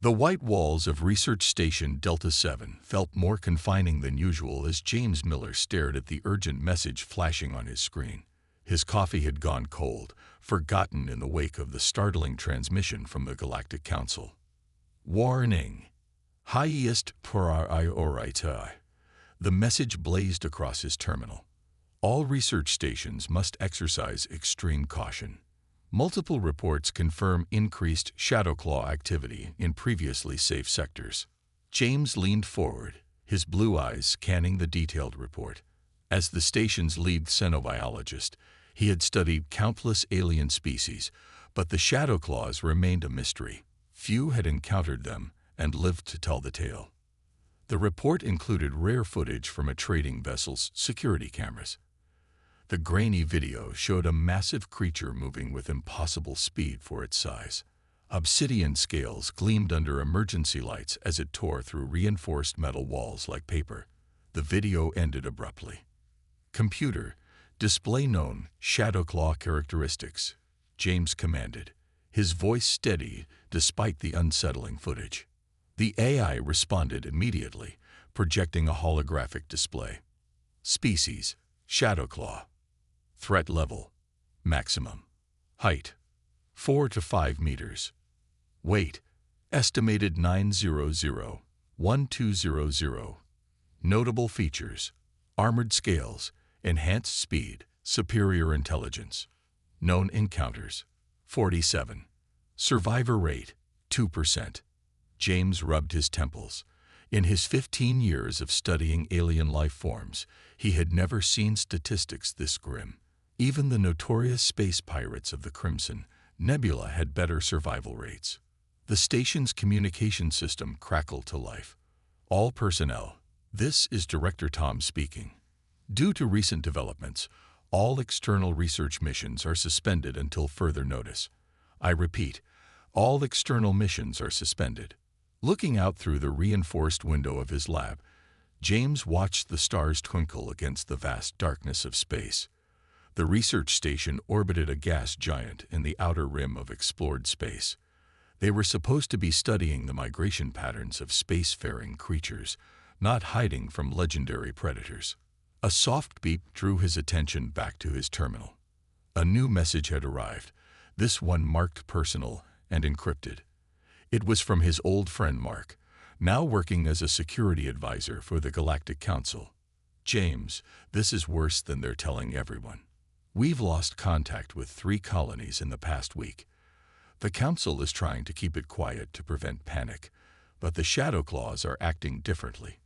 The white walls of Research Station Delta 7 felt more confining than usual as James Miller stared at the urgent message flashing on his screen. His coffee had gone cold, forgotten in the wake of the startling transmission from the Galactic Council. Warning! Highest priority. The message blazed across his terminal. All research stations must exercise extreme caution. Multiple reports confirm increased Shadowclaw activity in previously safe sectors. James leaned forward, his blue eyes scanning the detailed report. As the station's lead xenobiologist, he had studied countless alien species, but the Shadowclaws remained a mystery. Few had encountered them and lived to tell the tale. The report included rare footage from a trading vessel's security cameras. The grainy video showed a massive creature moving with impossible speed for its size. Obsidian scales gleamed under emergency lights as it tore through reinforced metal walls like paper. The video ended abruptly. Computer, display known Shadowclaw characteristics, James commanded, his voice steady despite the unsettling footage. The AI responded immediately, projecting a holographic display. Species, Shadowclaw. Threat level, maximum. Height, 4 to 5 meters. Weight, estimated 900-1200. Notable features, armored scales, enhanced speed, superior intelligence. Known encounters, 47. Survivor rate, 2%. James rubbed his temples. In his 15 years of studying alien life forms, he had never seen statistics this grim. Even the notorious space pirates of the Crimson Nebula had better survival rates. The station's communication system crackled to life. All personnel, this is Director Tom speaking. Due to recent developments, all external research missions are suspended until further notice. I repeat, all external missions are suspended. Looking out through the reinforced window of his lab, James watched the stars twinkle against the vast darkness of space. The research station orbited a gas giant in the outer rim of explored space. They were supposed to be studying the migration patterns of spacefaring creatures, not hiding from legendary predators. A soft beep drew his attention back to his terminal. A new message had arrived, this one marked personal and encrypted. It was from his old friend Mark, now working as a security advisor for the Galactic Council. James, this is worse than they're telling everyone. We've lost contact with 3 colonies in the past week. The Council is trying to keep it quiet to prevent panic, but the Shadowclaws are acting differently.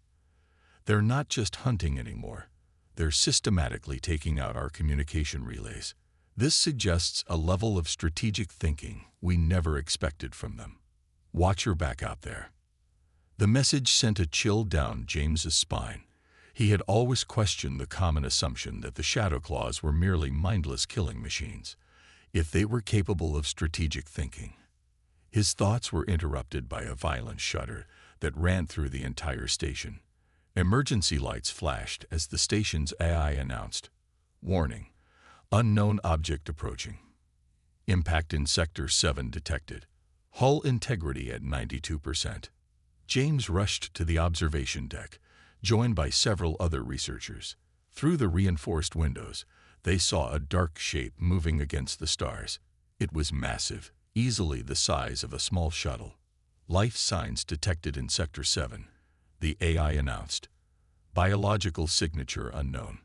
They're not just hunting anymore. They're systematically taking out our communication relays. This suggests a level of strategic thinking we never expected from them. Watch your back out there. The message sent a chill down James's spine. He had always questioned the common assumption that the Shadowclaws were merely mindless killing machines, if they were capable of strategic thinking. His thoughts were interrupted by a violent shudder that ran through the entire station. Emergency lights flashed as the station's AI announced, "Warning, unknown object approaching. Impact in Sector 7 detected. Hull integrity at 92%. James rushed to the observation deck, joined by several other researchers. Through the reinforced windows, they saw a dark shape moving against the stars. It was massive, easily the size of a small shuttle. Life signs detected in Sector 7, the AI announced. Biological signature unknown.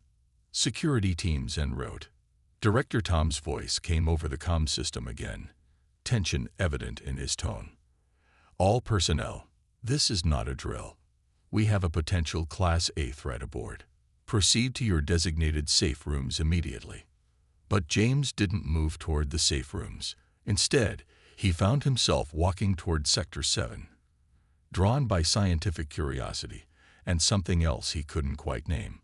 Security teams en route. Director Tom's voice came over the comm system again, tension evident in his tone. All personnel, this is not a drill. We have a potential Class A threat aboard. Proceed to your designated safe rooms immediately. But James didn't move toward the safe rooms. Instead, he found himself walking toward Sector 7, drawn by scientific curiosity and something else he couldn't quite name.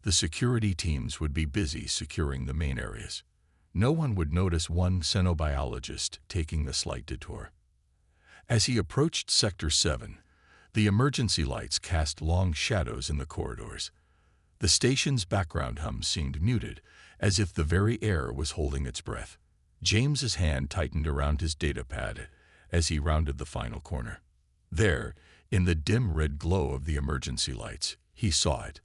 The security teams would be busy securing the main areas. No one would notice one xenobiologist taking the slight detour. As he approached Sector 7, the emergency lights cast long shadows in the corridors. The station's background hum seemed muted, as if the very air was holding its breath. James's hand tightened around his datapad as he rounded the final corner. There, in the dim red glow of the emergency lights, he saw it.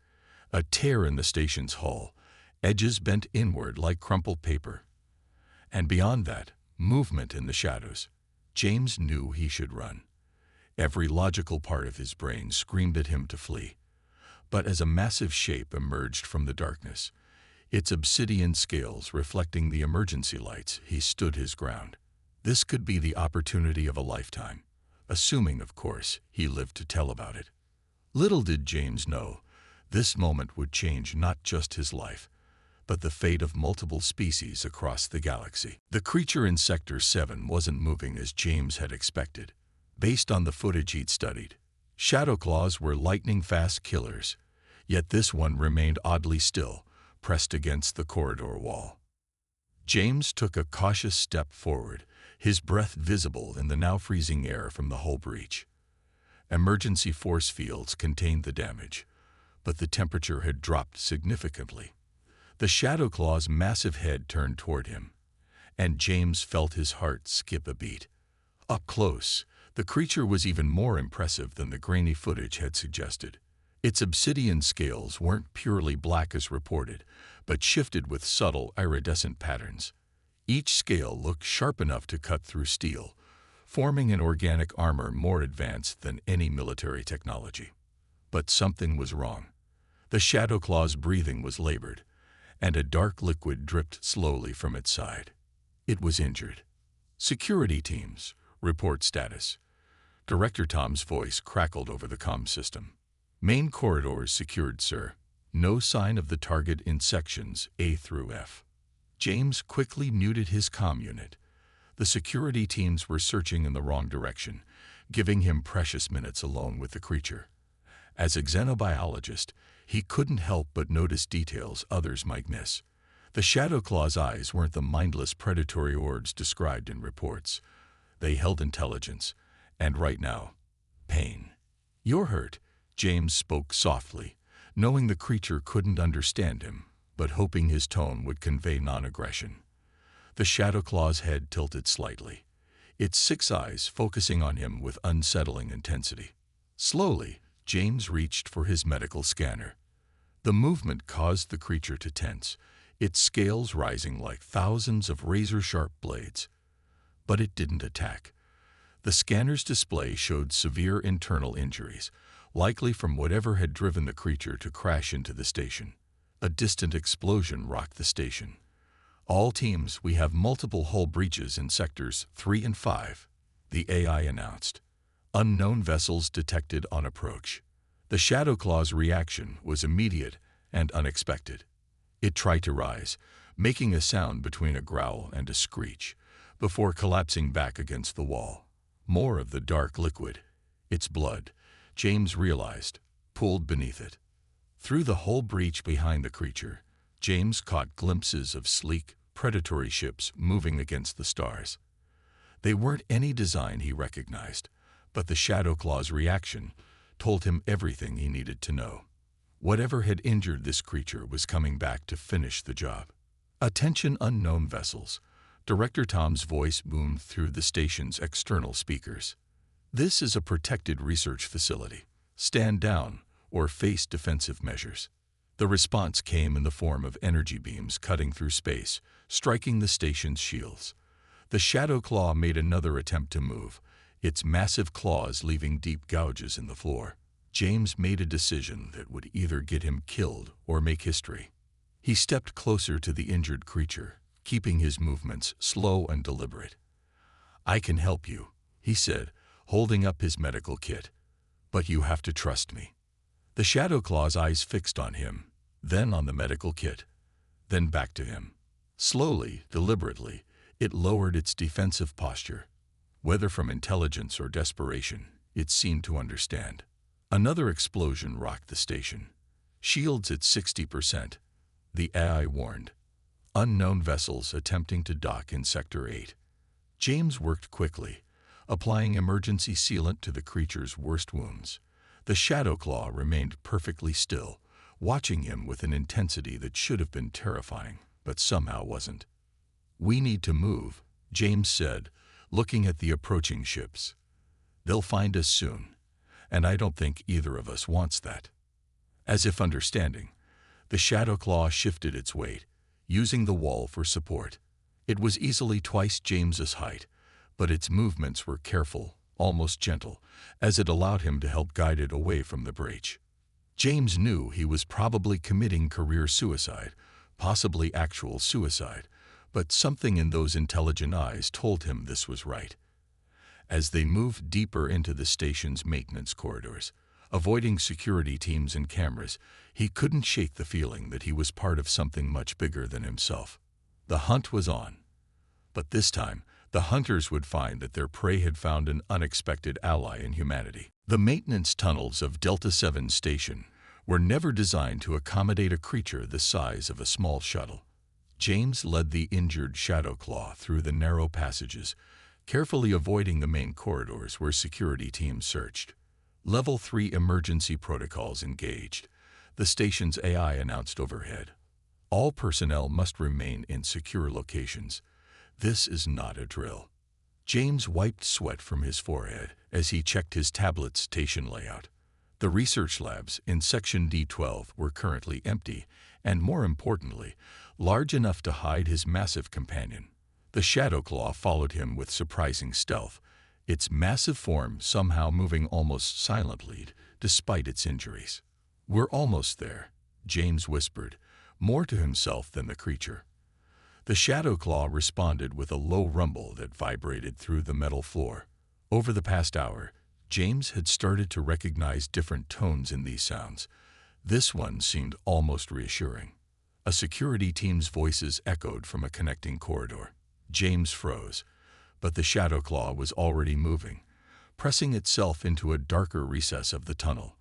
A tear in the station's hull, edges bent inward like crumpled paper. And beyond that, movement in the shadows. James knew he should run. Every logical part of his brain screamed at him to flee. But as a massive shape emerged from the darkness, its obsidian scales reflecting the emergency lights, he stood his ground. This could be the opportunity of a lifetime, assuming, of course, he lived to tell about it. Little did James know, this moment would change not just his life, but the fate of multiple species across the galaxy. The creature in Sector 7 wasn't moving as James had expected. Based on the footage he'd studied, Shadowclaws were lightning-fast killers, yet this one remained oddly still, pressed against the corridor wall. James took a cautious step forward, his breath visible in the now freezing air from the hull breach. Emergency force fields contained the damage, but the temperature had dropped significantly. The Shadowclaw's massive head turned toward him, and James felt his heart skip a beat. Up close, the creature was even more impressive than the grainy footage had suggested. Its obsidian scales weren't purely black as reported, but shifted with subtle iridescent patterns. Each scale looked sharp enough to cut through steel, forming an organic armor more advanced than any military technology. But something was wrong. The Shadowclaw's breathing was labored, and a dark liquid dripped slowly from its side. It was injured. "Security teams, report status." Director Tom's voice crackled over the comm system. "Main corridors secured, sir. No sign of the target in sections A through F." James quickly muted his comm unit. The security teams were searching in the wrong direction, giving him precious minutes alone with the creature. As a xenobiologist, he couldn't help but notice details others might miss. The Shadowclaw's eyes weren't the mindless predatory orbs described in reports. They held intelligence, and right now, pain. "You're hurt," James spoke softly, knowing the creature couldn't understand him, but hoping his tone would convey non-aggression. The Shadowclaw's head tilted slightly, its 6 eyes focusing on him with unsettling intensity. Slowly, James reached for his medical scanner. The movement caused the creature to tense, its scales rising like thousands of razor-sharp blades. But it didn't attack. The scanner's display showed severe internal injuries, likely from whatever had driven the creature to crash into the station. A distant explosion rocked the station. "All teams, we have multiple hull breaches in sectors 3 and 5, the AI announced. "Unknown vessels detected on approach." The Shadowclaw's reaction was immediate and unexpected. It tried to rise, making a sound between a growl and a screech, before collapsing back against the wall. More of the dark liquid, its blood, James realized, pooled beneath it. Through the hull breach behind the creature, James caught glimpses of sleek, predatory ships moving against the stars. They weren't any design he recognized, but the Shadowclaw's reaction told him everything he needed to know. Whatever had injured this creature was coming back to finish the job. "Attention, unknown vessels." Director Tom's voice boomed through the station's external speakers. "This is a protected research facility. Stand down or face defensive measures." The response came in the form of energy beams cutting through space, striking the station's shields. The Shadowclaw made another attempt to move, its massive claws leaving deep gouges in the floor. James made a decision that would either get him killed or make history. He stepped closer to the injured creature, keeping his movements slow and deliberate. "I can help you," he said, holding up his medical kit. "But you have to trust me." The Shadowclaw's eyes fixed on him, then on the medical kit, then back to him. Slowly, deliberately, it lowered its defensive posture. Whether from intelligence or desperation, it seemed to understand. Another explosion rocked the station. "Shields at 60%, the AI warned. "Unknown vessels attempting to dock in Sector 8. James worked quickly, applying emergency sealant to the creature's worst wounds. The Shadowclaw remained perfectly still, watching him with an intensity that should have been terrifying, but somehow wasn't. "We need to move," James said, looking at the approaching ships. "They'll find us soon, and I don't think either of us wants that." As if understanding, the Shadow Claw shifted its weight, using the wall for support. It was easily twice James's height, but its movements were careful, almost gentle, as it allowed him to help guide it away from the breach. James knew he was probably committing career suicide, possibly actual suicide, but something in those intelligent eyes told him this was right. As they moved deeper into the station's maintenance corridors, avoiding security teams and cameras, he couldn't shake the feeling that he was part of something much bigger than himself. The hunt was on. But this time, the hunters would find that their prey had found an unexpected ally in humanity. The maintenance tunnels of Delta 7 Station were never designed to accommodate a creature the size of a small shuttle. James led the injured Shadow Claw through the narrow passages, carefully avoiding the main corridors where security teams searched. Level 3 emergency protocols engaged. The station's AI announced overhead. "All personnel must remain in secure locations. This is not a drill." James wiped sweat from his forehead as he checked his tablet's station layout. The research labs in Section D12 were currently empty and, more importantly, large enough to hide his massive companion. The Shadow Claw followed him with surprising stealth, its massive form somehow moving almost silently despite its injuries. "We're almost there," James whispered, more to himself than the creature. The Shadow Claw responded with a low rumble that vibrated through the metal floor. Over the past hour, James had started to recognize different tones in these sounds. This one seemed almost reassuring. A security team's voices echoed from a connecting corridor. James froze, but the Shadow Claw was already moving, pressing itself into a darker recess of the tunnel.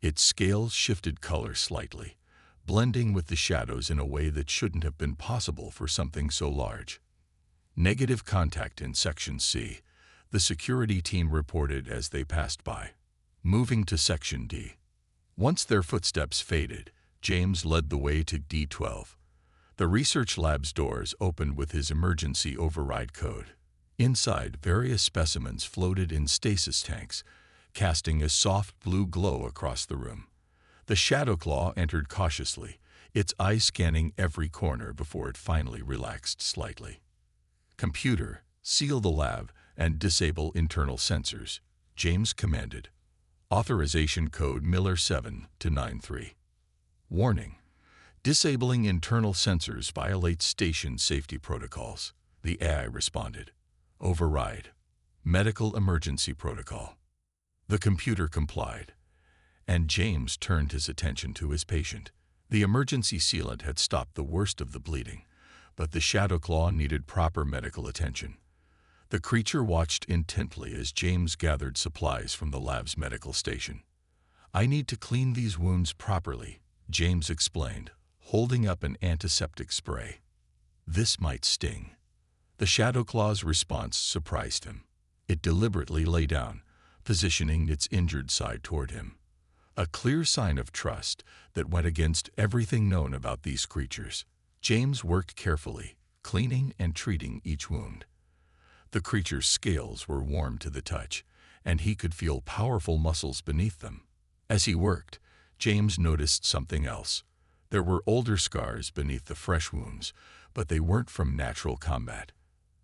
Its scales shifted color slightly, blending with the shadows in a way that shouldn't have been possible for something so large. "Negative contact in Section C," the security team reported as they passed by. Moving to Section D. Once their footsteps faded, James led the way to D12. The research lab's doors opened with his emergency override code. Inside, various specimens floated in stasis tanks, casting a soft blue glow across the room. The Shadow Claw entered cautiously, its eyes scanning every corner before it finally relaxed slightly. "Computer, seal the lab and disable internal sensors," James commanded. Authorization code Miller 7-93. "Warning. Disabling internal sensors violates station safety protocols," the AI responded. "Override. Medical emergency protocol." The computer complied, and James turned his attention to his patient. The emergency sealant had stopped the worst of the bleeding, but the Shadow Claw needed proper medical attention. The creature watched intently as James gathered supplies from the lab's medical station. "I need to clean these wounds properly," James explained, holding up an antiseptic spray. "This might sting." The Shadow Claw's response surprised him. It deliberately lay down, positioning its injured side toward him. A clear sign of trust that went against everything known about these creatures. James worked carefully, cleaning and treating each wound. The creature's scales were warm to the touch, and he could feel powerful muscles beneath them. As he worked, James noticed something else. There were older scars beneath the fresh wounds, but they weren't from natural combat.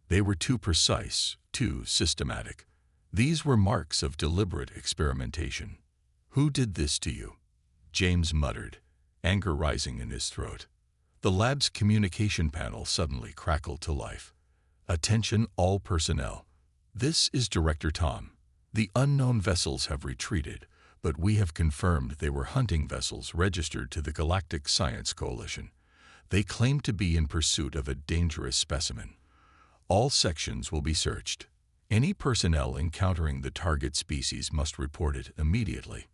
They were too precise, too systematic. These were marks of deliberate experimentation. "Who did this to you?" James muttered, anger rising in his throat. The lab's communication panel suddenly crackled to life. "Attention all personnel. This is Director Tom. The unknown vessels have retreated, but we have confirmed they were hunting vessels registered to the Galactic Science Coalition. They claim to be in pursuit of a dangerous specimen. All sections will be searched. Any personnel encountering the target species must report it immediately."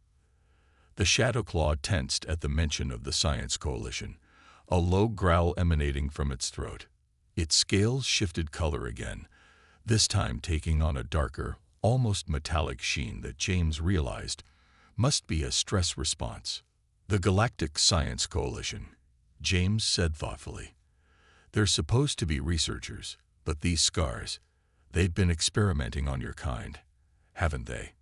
The Shadow Claw tensed at the mention of the Science Coalition, a low growl emanating from its throat. Its scales shifted color again, this time taking on a darker, almost metallic sheen that James realized must be a stress response. "The Galactic Science Coalition," James said thoughtfully. "They're supposed to be researchers, but these scars, They've been experimenting on your kind, haven't they?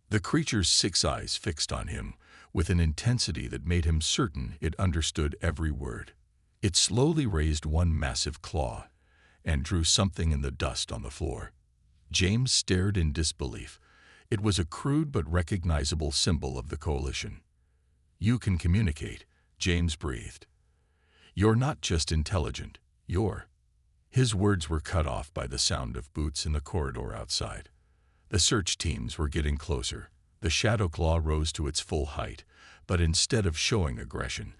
The creature's 6 eyes fixed on him with an intensity that made him certain it understood every word. It slowly raised one massive claw and drew something in the dust on the floor. James stared in disbelief. It was a crude but recognizable symbol of the coalition. "You can communicate," James breathed. "You're not just intelligent, you're—" His words were cut off by the sound of boots in the corridor outside. The search teams were getting closer. The shadow claw rose to its full height, but instead of showing aggression,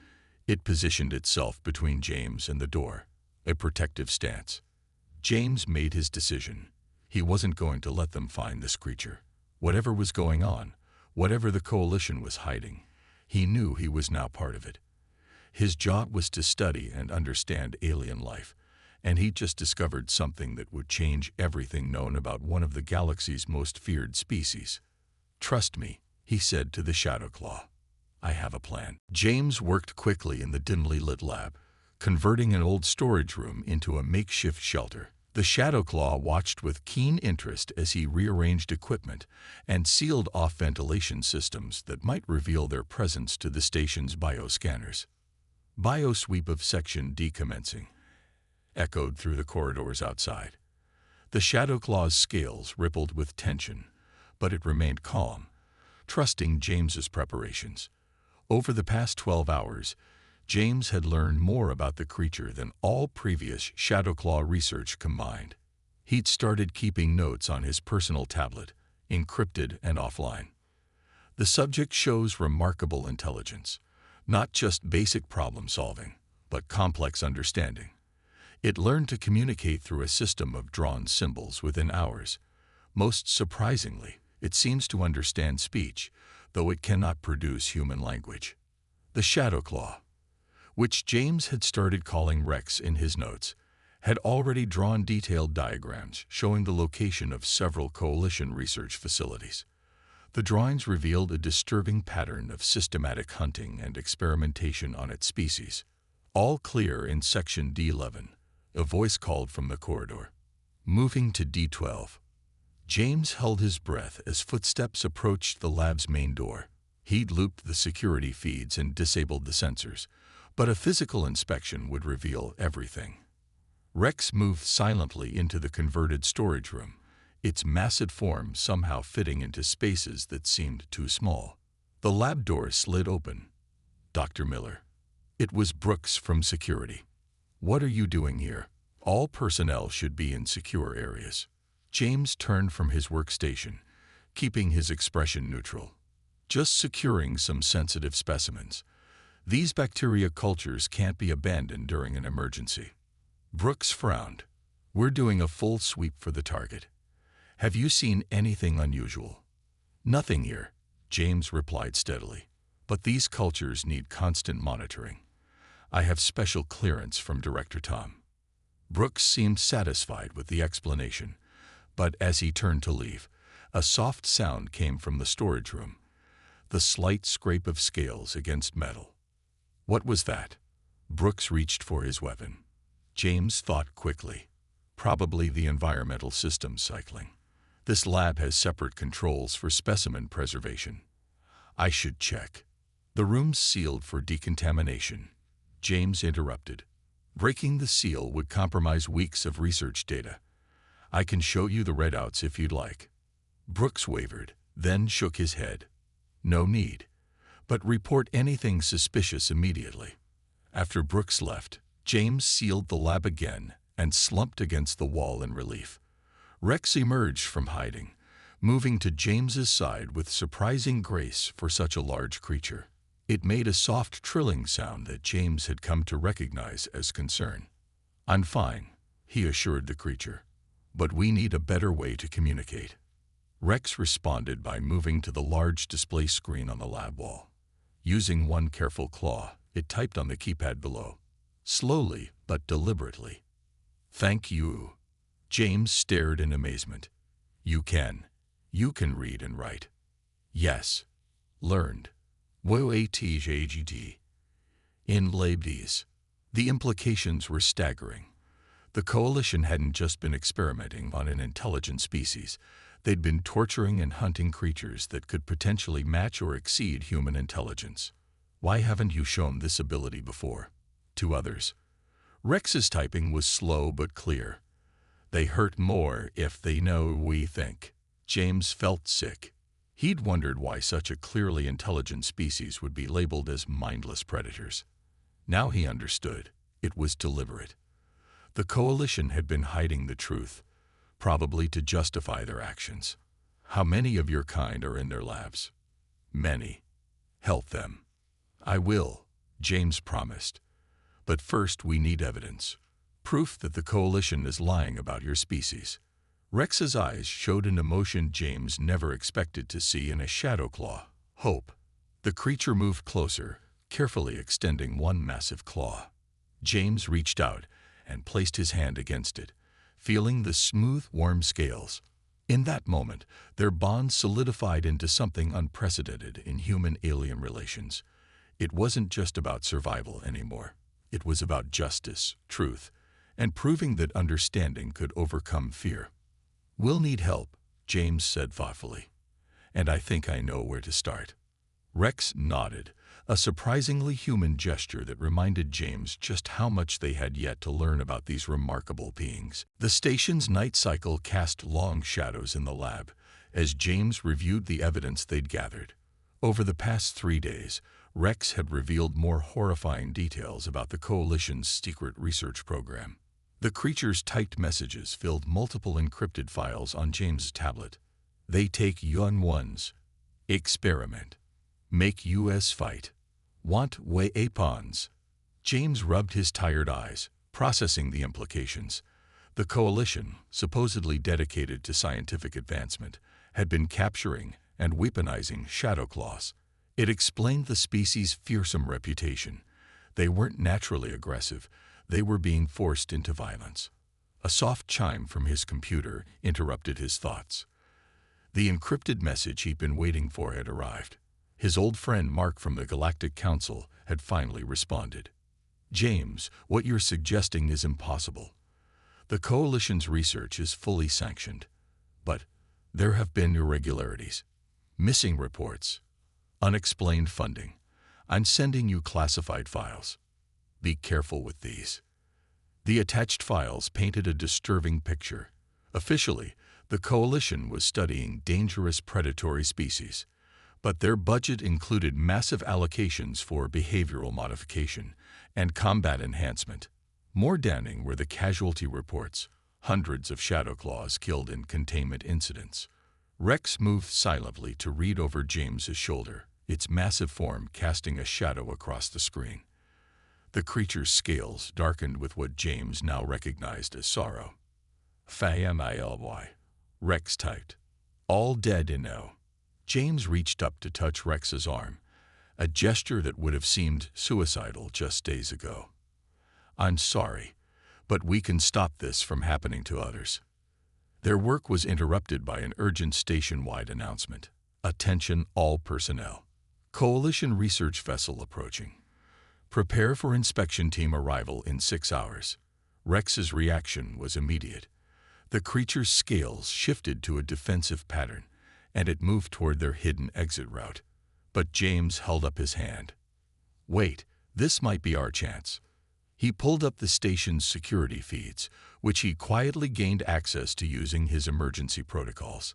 it positioned itself between James and the door, a protective stance. James made his decision. He wasn't going to let them find this creature. Whatever was going on, whatever the coalition was hiding, he knew he was now part of it. His job was to study and understand alien life, and he'd just discovered something that would change everything known about one of the galaxy's most feared species. "Trust me," he said to the Shadow Claw. "I have a plan." James worked quickly in the dimly lit lab, converting an old storage room into a makeshift shelter. The Shadow Claw watched with keen interest as he rearranged equipment and sealed off ventilation systems that might reveal their presence to the station's bioscanners. "Biosweep of Section D commencing," echoed through the corridors outside. The Shadow Claw's scales rippled with tension, but it remained calm, trusting James's preparations. Over the past 12 hours, James had learned more about the creature than all previous Shadow Claw research combined. He'd started keeping notes on his personal tablet, encrypted and offline. The subject shows remarkable intelligence, not just basic problem solving, but complex understanding. It learned to communicate through a system of drawn symbols within hours. Most surprisingly, it seems to understand speech, though it cannot produce human language. The Shadow Claw, which James had started calling Rex in his notes, had already drawn detailed diagrams showing the location of several coalition research facilities. The drawings revealed a disturbing pattern of systematic hunting and experimentation on its species. "All clear in Section D11, a voice called from the corridor. Moving to D12. James held his breath as footsteps approached the lab's main door. He'd looped the security feeds and disabled the sensors, but a physical inspection would reveal everything. Rex moved silently into the converted storage room, its massive form somehow fitting into spaces that seemed too small. The lab door slid open. "Dr. Miller." It was Brooks from security. "What are you doing here? All personnel should be in secure areas." James turned from his workstation, keeping his expression neutral. "Just securing some sensitive specimens. These bacteria cultures can't be abandoned during an emergency." Brooks frowned. "We're doing a full sweep for the target. Have you seen anything unusual?" "Nothing here," James replied steadily. "But these cultures need constant monitoring. I have special clearance from Director Tom." Brooks seemed satisfied with the explanation, but as he turned to leave, a soft sound came from the storage room, the slight scrape of scales against metal. What was that? Brooks reached for his weapon. James thought quickly. Probably the environmental system cycling. This lab has separate controls for specimen preservation. I should check. The room's sealed for decontamination. James interrupted. Breaking the seal would compromise weeks of research data. I can show you the readouts if you'd like. Brooks wavered, then shook his head. No need. But report anything suspicious immediately. After Brooks left, James sealed the lab again and slumped against the wall in relief. Rex emerged from hiding, moving to James's side with surprising grace for such a large creature. It made a soft trilling sound that James had come to recognize as concern. "I'm fine," he assured the creature, "but we need a better way to communicate." Rex responded by moving to the large display screen on the lab wall. Using one careful claw, it typed on the keypad below. Slowly but deliberately. "Thank you." James stared in amazement. You can read and write." "Yes." "Learned. WOATJGD. In Labdes." The implications were staggering. The Coalition hadn't just been experimenting on an intelligent species. They'd been torturing and hunting creatures that could potentially match or exceed human intelligence. Why haven't you shown this ability before? To others. Rex's typing was slow but clear. They hurt more if they know we think. James felt sick. He'd wondered why such a clearly intelligent species would be labeled as mindless predators. Now he understood. It was deliberate. The Coalition had been hiding the truth, probably to justify their actions. How many of your kind are in their labs? Many. Help them. I will, James promised. But first we need evidence. Proof that the Coalition is lying about your species. Rex's eyes showed an emotion James never expected to see in a shadow claw. Hope. The creature moved closer, carefully extending one massive claw. James reached out and placed his hand against it, feeling the smooth, warm scales. In that moment, their bond solidified into something unprecedented in human-alien relations. It wasn't just about survival anymore. It was about justice, truth, and proving that understanding could overcome fear. We'll need help, James said thoughtfully. And I think I know where to start. Rex nodded, a surprisingly human gesture that reminded James just how much they had yet to learn about these remarkable beings. The station's night cycle cast long shadows in the lab as James reviewed the evidence they'd gathered. Over the past 3 days, Rex had revealed more horrifying details about the Coalition's secret research program. The creature's typed messages filled multiple encrypted files on James's tablet. They take Yun ones. Experiment. Make US fight. Want weapons. James rubbed his tired eyes, processing the implications. The Coalition, supposedly dedicated to scientific advancement, had been capturing and weaponizing shadow claws. It explained the species' fearsome reputation. They weren't naturally aggressive. They were being forced into violence. A soft chime from his computer interrupted his thoughts. The encrypted message he'd been waiting for had arrived. His old friend Mark from the Galactic Council had finally responded. James, what you're suggesting is impossible. The Coalition's research is fully sanctioned. But there have been irregularities. Missing reports. Unexplained funding. I'm sending you classified files. Be careful with these. The attached files painted a disturbing picture. Officially, the Coalition was studying dangerous predatory species, but their budget included massive allocations for behavioral modification and combat enhancement. More damning were the casualty reports, hundreds of shadow claws killed in containment incidents. Rex moved silently to read over James's shoulder, its massive form casting a shadow across the screen. The creature's scales darkened with what James now recognized as sorrow. Family, Rex typed. All dead in now. James reached up to touch Rex's arm, a gesture that would have seemed suicidal just days ago. I'm sorry, but we can stop this from happening to others. Their work was interrupted by an urgent station-wide announcement. Attention all personnel. Coalition research vessel approaching. Prepare for inspection team arrival in 6 hours. Rex's reaction was immediate. The creature's scales shifted to a defensive pattern, and it moved toward their hidden exit route. But James held up his hand. Wait, this might be our chance. He pulled up the station's security feeds, which he quietly gained access to using his emergency protocols.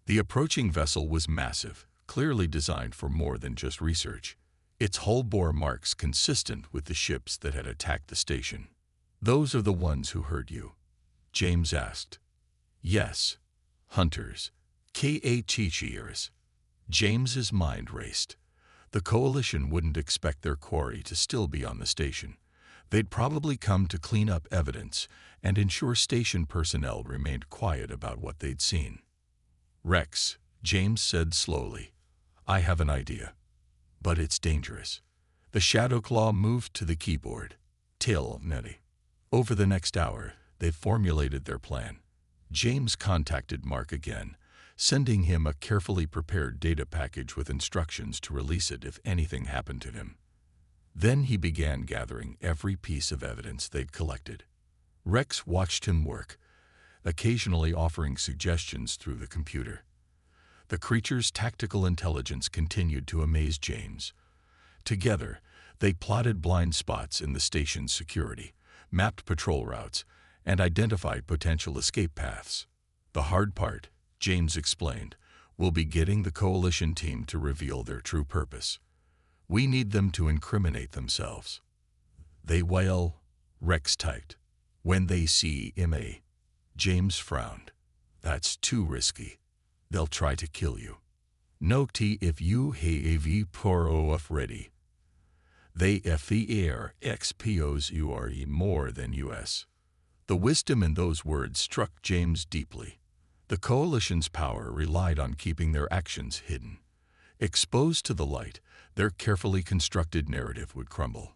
The approaching vessel was massive, clearly designed for more than just research. Its hull bore marks consistent with the ships that had attacked the station. Those are the ones who hurt you? James asked. Yes. Hunters. K'Teachers. James's mind raced. The Coalition wouldn't expect their quarry to still be on the station. They'd probably come to clean up evidence and ensure station personnel remained quiet about what they'd seen. Rex, James said slowly, I have an idea. But it's dangerous. The Shadow Claw moved to the keyboard. Till Nettie. Over the next hour, they formulated their plan. James contacted Mark again, sending him a carefully prepared data package with instructions to release it if anything happened to him. Then he began gathering every piece of evidence they'd collected. Rex watched him work, occasionally offering suggestions through the computer. The creature's tactical intelligence continued to amaze James. Together, they plotted blind spots in the station's security, mapped patrol routes, and identified potential escape paths. The hard part, James explained, will be getting the coalition team to reveal their true purpose. We need them to incriminate themselves. They will, Rex typed. When they see MA. James frowned. That's too risky. They'll try to kill you. No t if you have proof ready. They FER expos you are more than US. The wisdom in those words struck James deeply. The coalition's power relied on keeping their actions hidden. Exposed to the light, their carefully constructed narrative would crumble.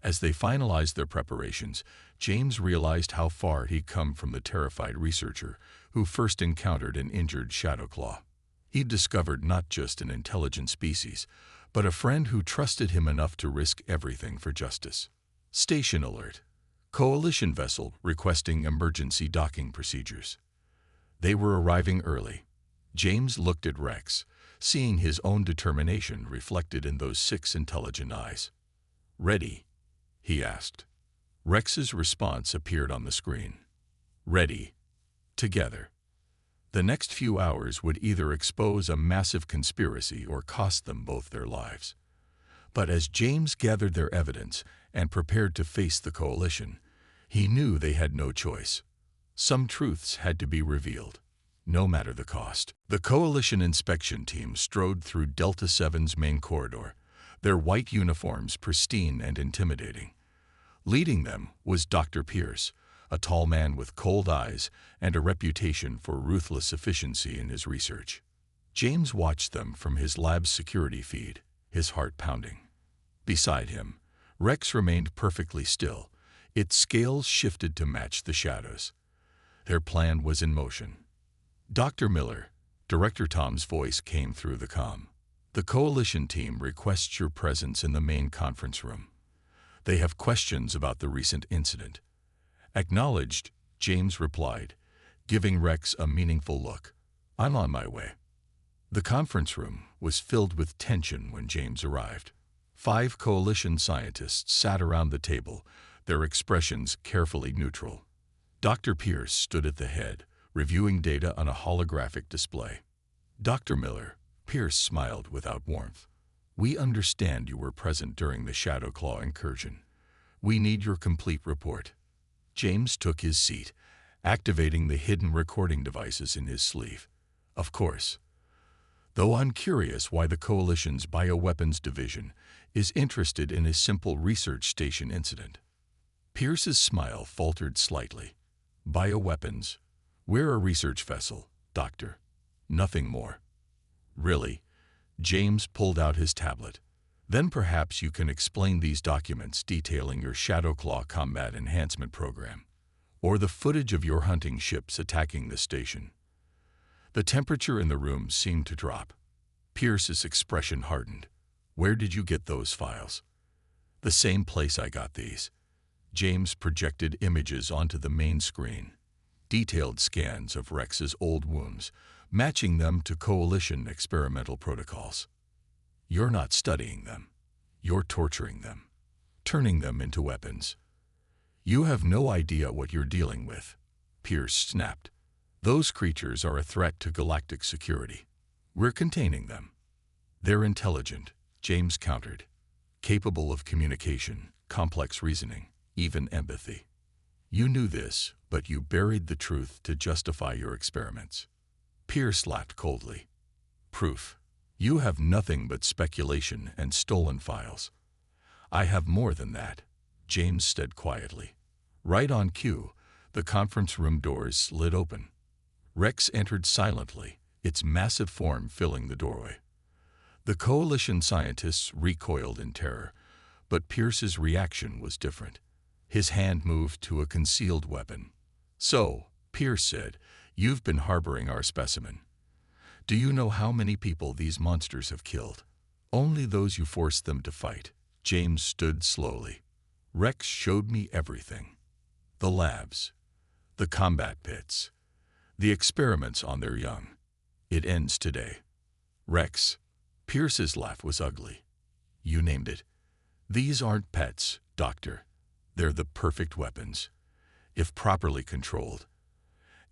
As they finalized their preparations, James realized how far he'd come from the terrified researcher who first encountered an injured Shadowclaw. He'd discovered not just an intelligent species, but a friend who trusted him enough to risk everything for justice. Station alert. Coalition vessel requesting emergency docking procedures. They were arriving early. James looked at Rex, seeing his own determination reflected in those 6 intelligent eyes. Ready? He asked. Rex's response appeared on the screen. Ready. Together. The next few hours would either expose a massive conspiracy or cost them both their lives. But as James gathered their evidence and prepared to face the coalition, he knew they had no choice. Some truths had to be revealed, no matter the cost. The coalition inspection team strode through Delta 7's main corridor, their white uniforms pristine and intimidating. Leading them was Dr. Pierce, a tall man with cold eyes and a reputation for ruthless efficiency in his research. James watched them from his lab's security feed, his heart pounding. Beside him, Rex remained perfectly still, its scales shifted to match the shadows. Their plan was in motion. Dr. Miller, Director Tom's voice came through the comm. The coalition team requests your presence in the main conference room. They have questions about the recent incident. Acknowledged, James replied, giving Rex a meaningful look. I'm on my way. The conference room was filled with tension when James arrived. 5 coalition scientists sat around the table, their expressions carefully neutral. Dr. Pierce stood at the head, reviewing data on a holographic display. Dr. Miller, Pierce smiled without warmth. We understand you were present during the Shadowclaw incursion. We need your complete report. James took his seat, activating the hidden recording devices in his sleeve. Of course. Though I'm curious why the Coalition's Bioweapons Division is interested in a simple research station incident. Pierce's smile faltered slightly. Bioweapons. We're a research vessel, Doctor. Nothing more. Really? James pulled out his tablet. Then perhaps you can explain these documents detailing your Shadowclaw combat enhancement program, or the footage of your hunting ships attacking the station. The temperature in the room seemed to drop. Pierce's expression hardened. Where did you get those files? The same place I got these. James projected images onto the main screen. Detailed scans of Rex's old wounds, matching them to Coalition experimental protocols. You're not studying them. You're torturing them, turning them into weapons. You have no idea what you're dealing with, Pierce snapped. Those creatures are a threat to galactic security. We're containing them. They're intelligent, James countered, capable of communication, complex reasoning, even empathy. You knew this, but you buried the truth to justify your experiments. Pierce laughed coldly. Proof. You have nothing but speculation and stolen files. I have more than that, James said quietly. Right on cue, the conference room doors slid open. Rex entered silently, its massive form filling the doorway. The Coalition scientists recoiled in terror, but Pierce's reaction was different. His hand moved to a concealed weapon. So, Pierce said, you've been harboring our specimen. Do you know how many people these monsters have killed? Only those you forced them to fight. James stood slowly. Rex showed me everything. The labs, the combat pits, the experiments on their young. It ends today. Rex. Pierce's laugh was ugly. You named it. These aren't pets, Doctor. They're the perfect weapons, if properly controlled.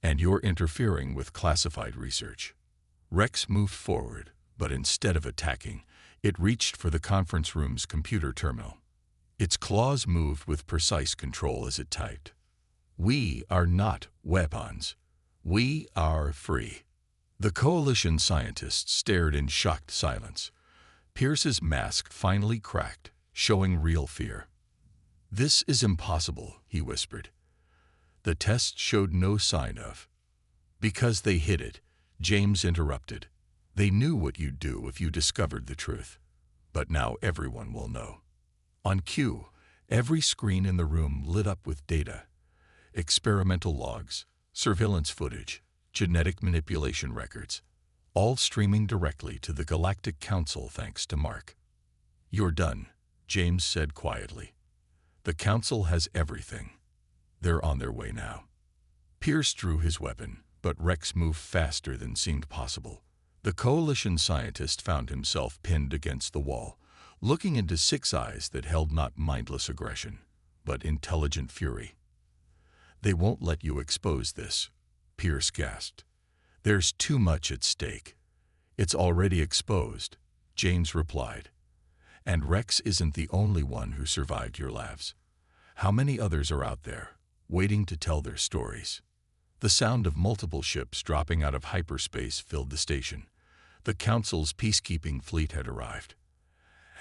And you're interfering with classified research. Rex moved forward, but instead of attacking, it reached for the conference room's computer terminal. Its claws moved with precise control as it typed. We are not weapons. We are free. The coalition scientists stared in shocked silence. Pierce's mask finally cracked, showing real fear. This is impossible, he whispered. The test showed no sign of. Because they hid it, James interrupted. They knew what you'd do if you discovered the truth. But now everyone will know. On cue, every screen in the room lit up with data. Experimental logs, surveillance footage, genetic manipulation records, all streaming directly to the Galactic Council thanks to Mark. You're done, James said quietly. The Council has everything. They're on their way now. Pierce drew his weapon, but Rex moved faster than seemed possible. The coalition scientist found himself pinned against the wall, looking into 6 eyes that held not mindless aggression, but intelligent fury. They won't let you expose this, Pierce gasped. There's too much at stake. It's already exposed, James replied. And Rex isn't the only one who survived your labs. How many others are out there, waiting to tell their stories? The sound of multiple ships dropping out of hyperspace filled the station. The Council's peacekeeping fleet had arrived.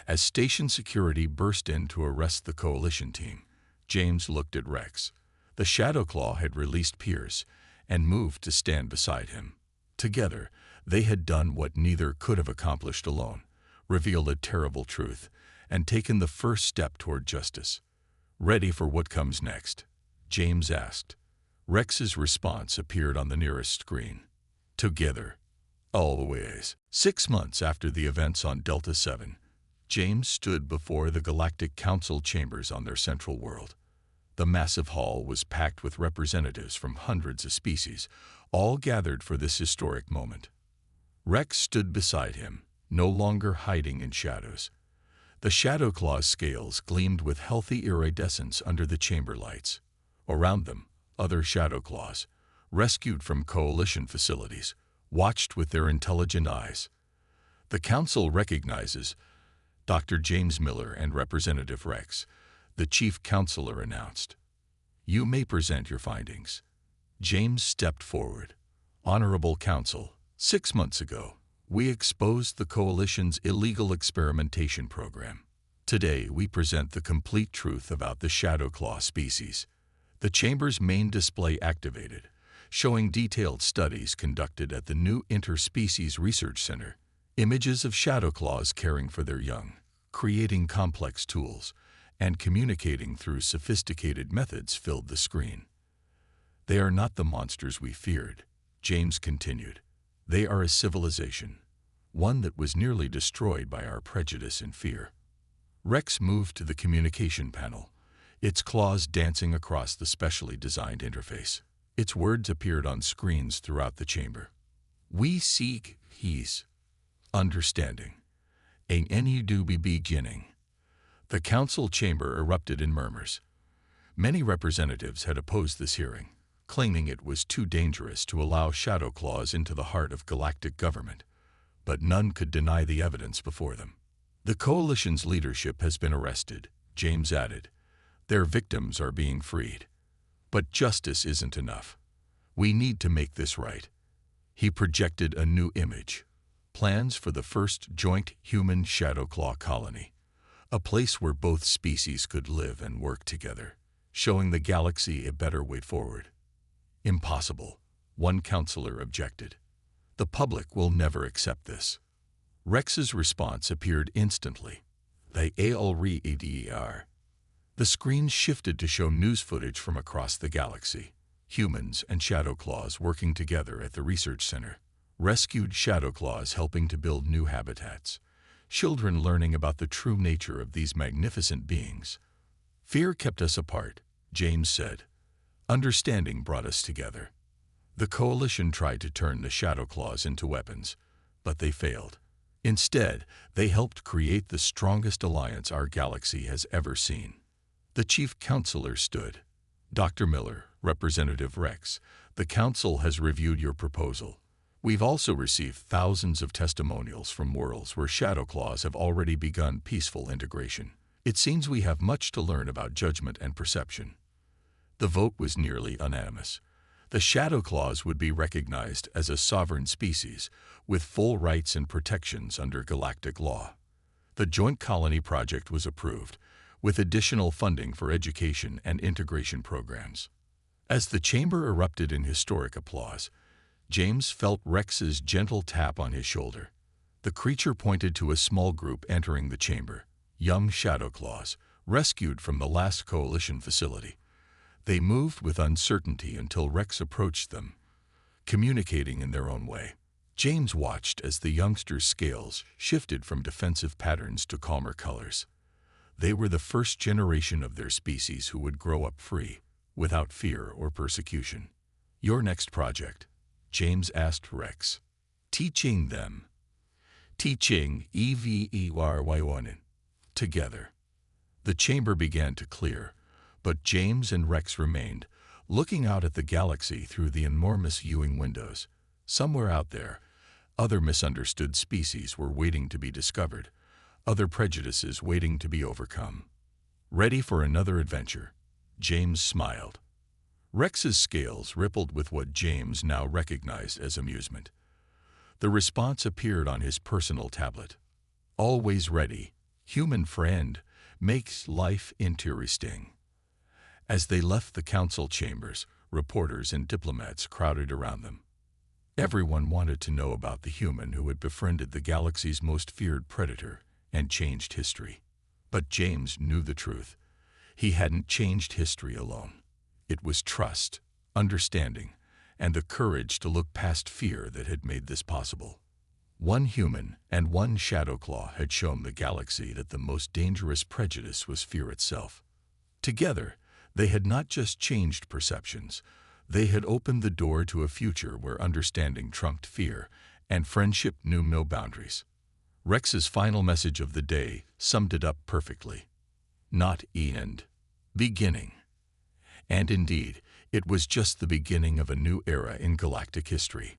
As station security burst in to arrest the coalition team, James looked at Rex. The Shadowclaw had released Pierce and moved to stand beside him. Together, they had done what neither could have accomplished alone, revealed a terrible truth, and taken the first step toward justice. Ready for what comes next? James asked. Rex's response appeared on the nearest screen. Together. Always. 6 months after the events on Delta 7, James stood before the Galactic Council chambers on their central world. The massive hall was packed with representatives from hundreds of species, all gathered for this historic moment. Rex stood beside him, no longer hiding in shadows. The Shadowclaw's scales gleamed with healthy iridescence under the chamber lights. Around them, other Shadowclaws, rescued from coalition facilities, watched with their intelligent eyes. The Council recognizes Dr. James Miller and Representative Rex, the Chief Counselor announced. You may present your findings. James stepped forward. Honorable Council, 6 months ago, we exposed the Coalition's illegal experimentation program. Today, we present the complete truth about the Shadowclaw species. The chamber's main display activated, showing detailed studies conducted at the new Interspecies Research Center, images of Shadowclaws caring for their young, creating complex tools, and communicating through sophisticated methods filled the screen. They are not the monsters we feared, James continued. They are a civilization, one that was nearly destroyed by our prejudice and fear. Rex moved to the communication panel, its claws dancing across the specially designed interface. Its words appeared on screens throughout the chamber. We seek peace, understanding, a new beginning. The council chamber erupted in murmurs. Many representatives had opposed this hearing, claiming it was too dangerous to allow Shadowclaws into the heart of galactic government, but none could deny the evidence before them. The Coalition's leadership has been arrested, James added. Their victims are being freed. But justice isn't enough. We need to make this right. He projected a new image. Plans for the first joint human Shadowclaw colony. A place where both species could live and work together, showing the galaxy a better way forward. Impossible, one counselor objected. The public will never accept this. Rex's response appeared instantly. They ALREADER. The screen shifted to show news footage from across the galaxy. Humans and Shadowclaws working together at the research center. Rescued Shadowclaws helping to build new habitats. Children learning about the true nature of these magnificent beings. Fear kept us apart, James said. Understanding brought us together. The Coalition tried to turn the Shadow Claws into weapons, but they failed. Instead, they helped create the strongest alliance our galaxy has ever seen. The Chief Counselor stood. Dr. Miller, Representative Rex, the Council has reviewed your proposal. We've also received thousands of testimonials from worlds where Shadow Claws have already begun peaceful integration. It seems we have much to learn about judgment and perception. The vote was nearly unanimous. The Shadow Claws would be recognized as a sovereign species with full rights and protections under galactic law. The Joint Colony Project was approved, with additional funding for education and integration programs. As the chamber erupted in historic applause, James felt Rex's gentle tap on his shoulder. The creature pointed to a small group entering the chamber, young Shadow Claws, rescued from the last Coalition facility. They moved with uncertainty until Rex approached them, communicating in their own way. James watched as the youngsters' scales shifted from defensive patterns to calmer colors. They were the first generation of their species who would grow up free, without fear or persecution. Your next project, James asked Rex. Teaching them. Teaching EVERY1 together. The chamber began to clear, but James and Rex remained, looking out at the galaxy through the enormous viewing windows. Somewhere out there, other misunderstood species were waiting to be discovered, other prejudices waiting to be overcome. Ready for another adventure, James smiled. Rex's scales rippled with what James now recognized as amusement. The response appeared on his personal tablet. Always ready, human friend, makes life interesting. As they left the council chambers, reporters and diplomats crowded around them. Everyone wanted to know about the human who had befriended the galaxy's most feared predator and changed history. But James knew the truth. He hadn't changed history alone. It was trust, understanding, and the courage to look past fear that had made this possible. One human and one Shadow Claw had shown the galaxy that the most dangerous prejudice was fear itself. Together, they had not just changed perceptions, they had opened the door to a future where understanding trumped fear and friendship knew no boundaries. Rex's final message of the day summed it up perfectly. Not end. Beginning. And indeed, it was just the beginning of a new era in galactic history.